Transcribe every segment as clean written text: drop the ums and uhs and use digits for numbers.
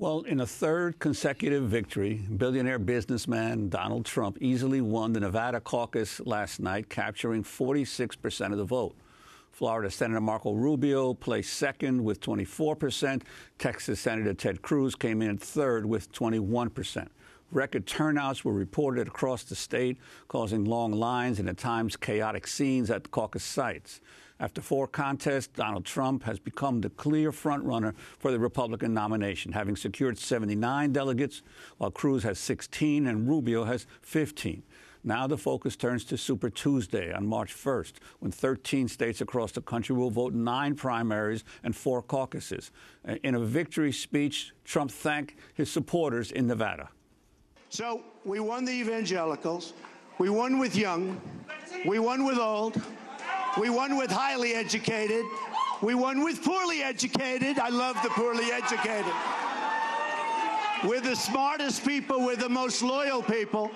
Well, in a third consecutive victory, billionaire businessman Donald Trump easily won the Nevada caucus last night, capturing 46% of the vote. Florida Senator Marco Rubio placed second with 24%. Texas Senator Ted Cruz came in third with 21%. Record turnouts were reported across the state, causing long lines and at times chaotic scenes at the caucus sites. After 4 contests, Donald Trump has become the clear frontrunner for the Republican nomination, having secured 79 delegates, while Cruz has 16 and Rubio has 15. Now the focus turns to Super Tuesday on March 1st, when 13 states across the country will vote 9 primaries and 4 caucuses. In a victory speech, Trump thanked his supporters in Nevada. So we won the evangelicals, we won with young, we won with old, we won with highly educated, we won with poorly educated. I love the poorly educated. We're the smartest people, we're the most loyal people.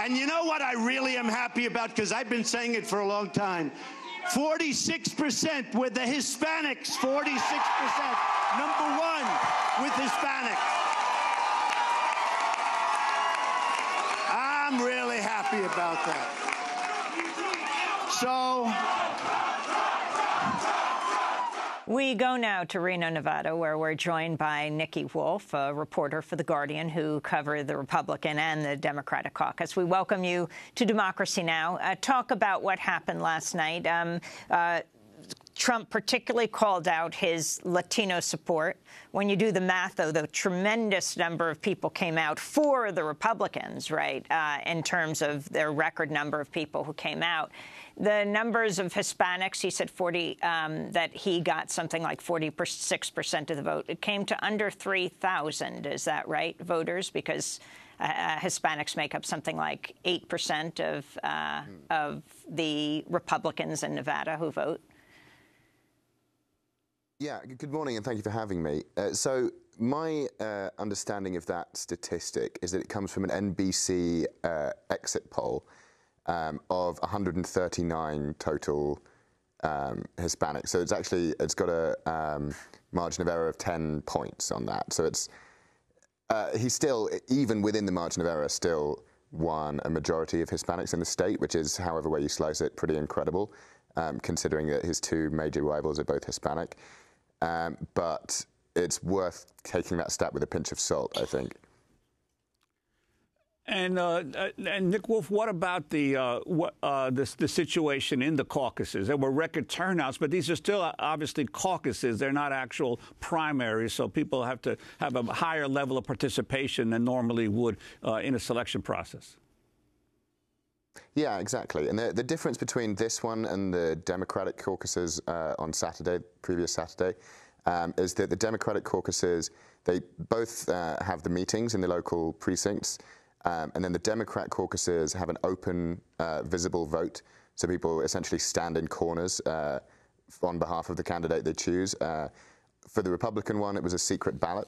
And you know what I really am happy about, because I've been saying it for a long time. 46% with the Hispanics, 46%, #1 with Hispanics. I'm really happy about that. So we go now to Reno, Nevada, where we're joined by Nikki Wolf, a reporter for The Guardian who covered the Republican and the Democratic caucus. We welcome you to Democracy Now! Talk about what happened last night. Trump particularly called out his Latino support. When you do the math, though, the tremendous number of people came out for the Republicans, right, in terms of their record number of people who came out. The numbers of Hispanics, he said that he got something like 46% of the vote. It came to under 3,000, is that right, voters? Because Hispanics make up something like 8% of the Republicans in Nevada who vote. Yeah, good morning, and thank you for having me. So my understanding of that statistic is that it comes from an NBC exit poll of 139 total Hispanics. So it's got a margin of error of 10 points on that. So he's still, even within the margin of error, still won a majority of Hispanics in the state, which is, however way you slice it, pretty incredible, considering that his 2 major rivals are both Hispanic. But it's worth taking that stat with a pinch of salt, I think. And Nick Wolf, what about the situation in the caucuses? There were record turnouts, but these are still obviously caucuses. They're not actual primaries, so people have to have a higher level of participation than normally would in a selection process. Yeah, exactly. And the difference between this one and the Democratic caucuses on Saturday, previous Saturday, is that the Democratic caucuses, they both have the meetings in the local precincts, and then the Democrat caucuses have an open, visible vote. So people essentially stand in corners on behalf of the candidate they choose. For the Republican one, it was a secret ballot,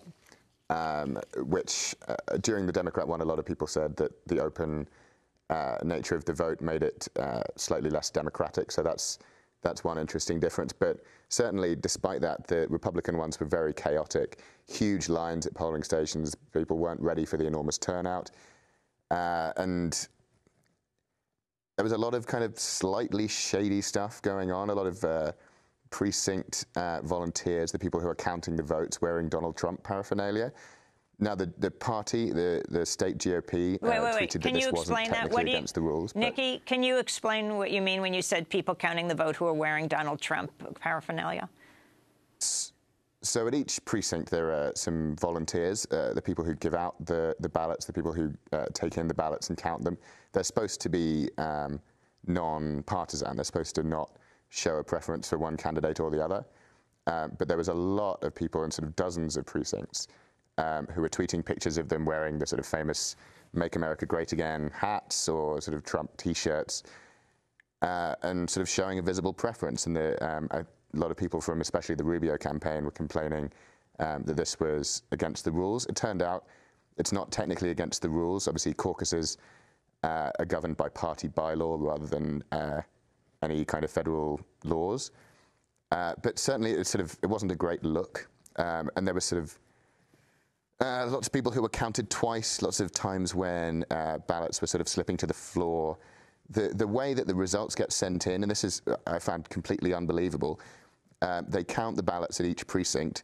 which during the Democrat one, a lot of people said that the open nature of the vote made it slightly less democratic. So that's one interesting difference. But certainly, despite that, the Republican ones were very chaotic. Huge lines at polling stations. People weren't ready for the enormous turnout. And there was a lot of kind of slightly shady stuff going on, a lot of precinct volunteers, the people who are counting the votes, wearing Donald Trump paraphernalia. Now, the party, the state GOP, tweeted that this wasn't technically against the rules. Nikki, can you explain what you mean when you said people counting the vote who are wearing Donald Trump paraphernalia? So at each precinct, there are some volunteers, the people who give out the ballots, the people who take in the ballots and count them. They're supposed to be non-partisan. They're supposed to not show a preference for one candidate or the other. But there was a lot of people in sort of dozens of precincts who were tweeting pictures of them wearing the sort of famous Make America Great Again hats or sort of Trump T-shirts and sort of showing a visible preference. And a lot of people from especially the Rubio campaign were complaining that this was against the rules. It turned out it's not technically against the rules. Obviously, caucuses are governed by party bylaw rather than any kind of federal laws. But certainly, it wasn't a great look. And there was sort of Lots of people who were counted twice, lots of times when ballots were sort of slipping to the floor. The way that the results get sent in, and this is, I found completely unbelievable, they count the ballots at each precinct,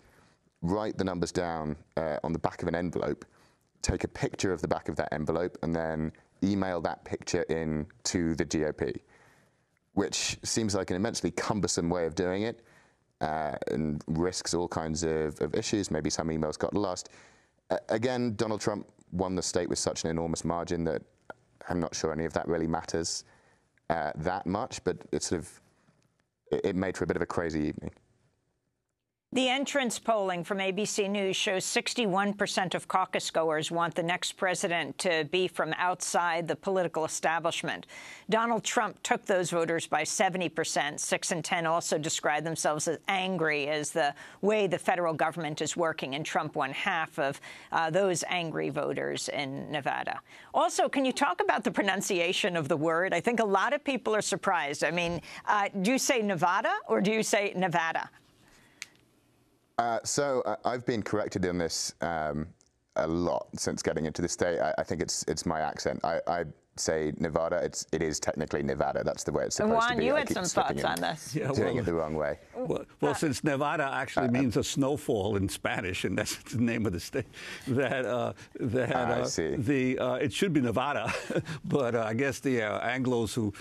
write the numbers down on the back of an envelope, take a picture of the back of that envelope, and then email that picture in to the GOP, which seems like an immensely cumbersome way of doing it and risks all kinds of issues. Maybe some emails got lost. Again, Donald Trump won the state with such an enormous margin that I'm not sure any of that really matters that much, but it made for a bit of a crazy evening. The entrance polling from ABC News shows 61% of caucus goers want the next president to be from outside the political establishment. Donald Trump took those voters by 70%. 6 in 10 also described themselves as angry as the way the federal government is working, and Trump won half of those angry voters in Nevada. Also, can you talk about the pronunciation of the word? I think a lot of people are surprised. I mean, do you say Nevada or do you say Nevada? I've been corrected on this a lot since getting into the state. I think it's my accent. I say Nevada. It is technically Nevada. That's the way it's supposed to be. You had some thoughts on this. Yeah, doing it the wrong way. Well, since Nevada actually means a snowfall in Spanish, and that's the name of the state, it should be Nevada, but I guess the Anglos who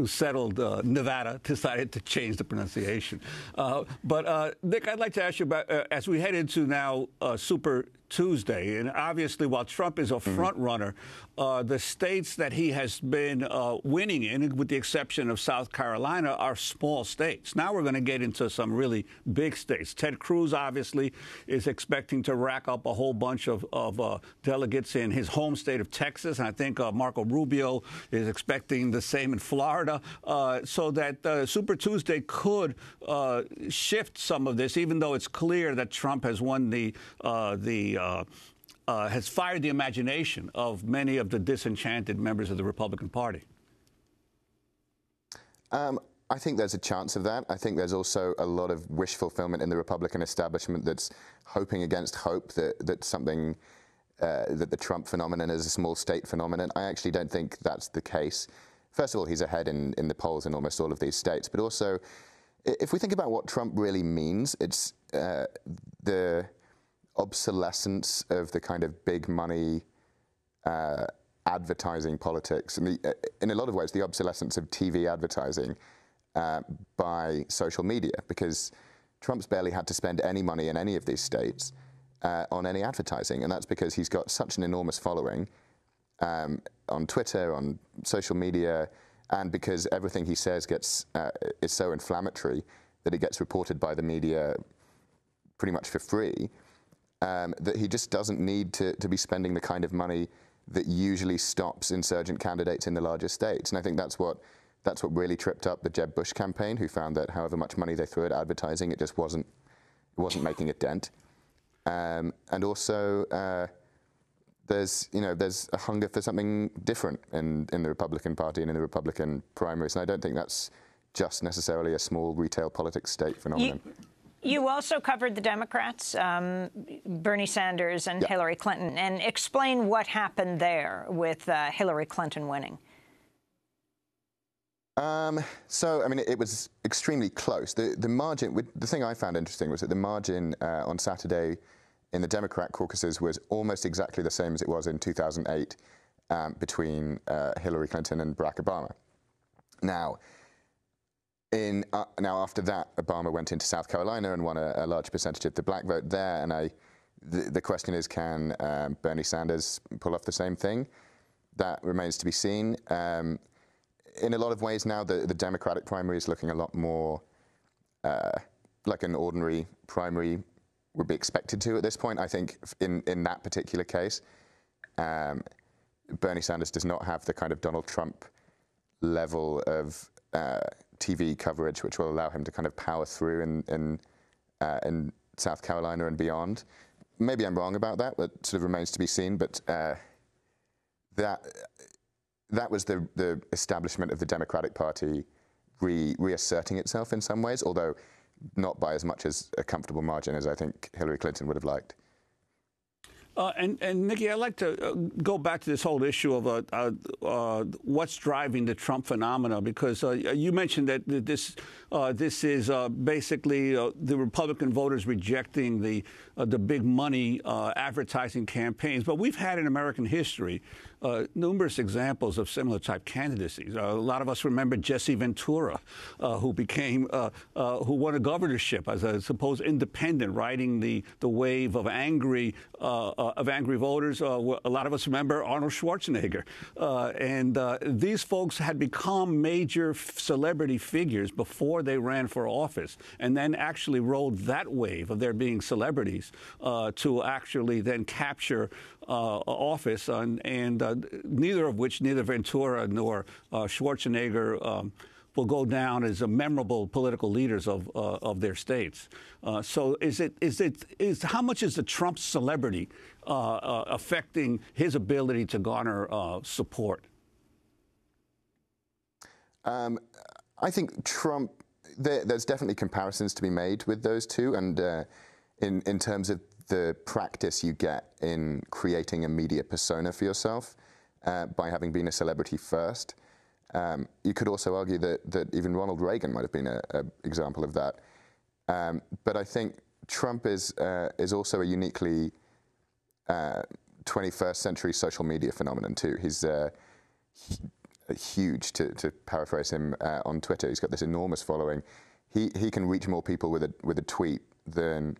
settled Nevada decided to change the pronunciation. But Nick, I'd like to ask you about as we head into now Super Tuesday, and obviously while Trump is a front runner, the states that he has been winning in, with the exception of South Carolina, are small states. Now we're going to get into some really big states. Ted Cruz obviously is expecting to rack up a whole bunch of delegates in his home state of Texas, and I think Marco Rubio is expecting the same in Florida, so that Super Tuesday could shift some of this, even though it's clear that Trump has won has fired the imagination of many of the disenchanted members of the Republican Party. I think there's a chance of that. I think there's also a lot of wish fulfillment in the Republican establishment that's hoping against hope that something, that the Trump phenomenon is a small state phenomenon. I actually don't think that's the case. First of all, he's ahead in the polls in almost all of these states. But also, if we think about what Trump really means, it's the obsolescence of the kind of big money advertising politics, and in a lot of ways the obsolescence of TV advertising by social media, because Trump's barely had to spend any money in any of these states on any advertising, and that's because he's got such an enormous following on Twitter, on social media, and because everything he says is so inflammatory that it gets reported by the media pretty much for free. That he just doesn't need to be spending the kind of money that usually stops insurgent candidates in the larger states. And I think that's what really tripped up the Jeb Bush campaign, who found that however much money they threw at advertising, it just wasn't making a dent. And also, there's a hunger for something different in the Republican Party and in the Republican primaries. And I don't think that's just necessarily a small retail politics state phenomenon. You also covered the Democrats, Bernie Sanders and Hillary Clinton, and explain what happened there with Hillary Clinton winning. So, I mean, it was extremely close. The margin, the thing I found interesting was that the margin on Saturday in the Democrat caucuses was almost exactly the same as it was in 2008 between Hillary Clinton and Barack Obama. Now, after that, Obama went into South Carolina and won a large percentage of the black vote there. And the question is, can Bernie Sanders pull off the same thing? That remains to be seen. In a lot of ways now, the Democratic primary is looking a lot more like an ordinary primary would be expected to at this point. I think in that particular case, Bernie Sanders does not have the kind of Donald Trump level of TV coverage, which will allow him to kind of power through in South Carolina and beyond. Maybe I'm wrong about that, but sort of remains to be seen. But that was the establishment of the Democratic Party reasserting itself in some ways, although not by as much as a comfortable margin as I think Hillary Clinton would have liked. And Nikki, I'd like to go back to this whole issue of what's driving the Trump phenomena, because you mentioned that this is basically the Republican voters rejecting the big money advertising campaigns. But we've had in American history numerous examples of similar type candidacies. A lot of us remember Jesse Ventura, who won a governorship as a supposed independent, riding the wave of angry voters. A lot of us remember Arnold Schwarzenegger. And these folks had become major celebrity figures before they ran for office, and then actually rode that wave of their being celebrities to actually then capture office, and neither Ventura nor Schwarzenegger will go down as a memorable political leaders of their states. So how much is the Trump celebrity affecting his ability to garner support? I think Trump, there's definitely comparisons to be made with those two, and in terms of the practice you get in creating a media persona for yourself by having been a celebrity first. You could also argue that even Ronald Reagan might have been an example of that. But I think Trump is also a uniquely 21st century social media phenomenon too. He's huge, to paraphrase him on Twitter. He's got this enormous following. He can reach more people with a tweet than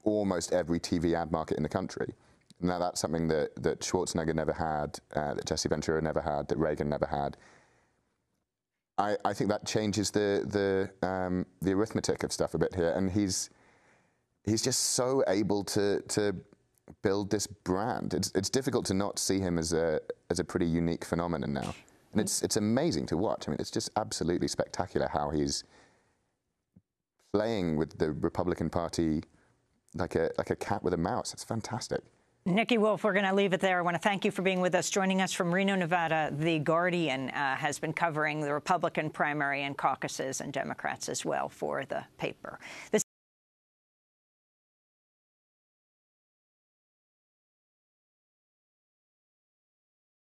almost every TV ad market in the country. Now, that's something that Schwarzenegger never had, that Jesse Ventura never had, that Reagan never had. I think that changes the arithmetic of stuff a bit here, and he's just so able to build this brand. It's difficult to not see him as a pretty unique phenomenon now, and it's amazing to watch. I mean, it's just absolutely spectacular how he's playing with the Republican Party like a cat with a mouse. It's fantastic. Nikki Wolf, we're going to leave it there. I want to thank you for being with us. Joining us from Reno, Nevada, The Guardian has been covering the Republican primary and caucuses, and Democrats as well for the paper.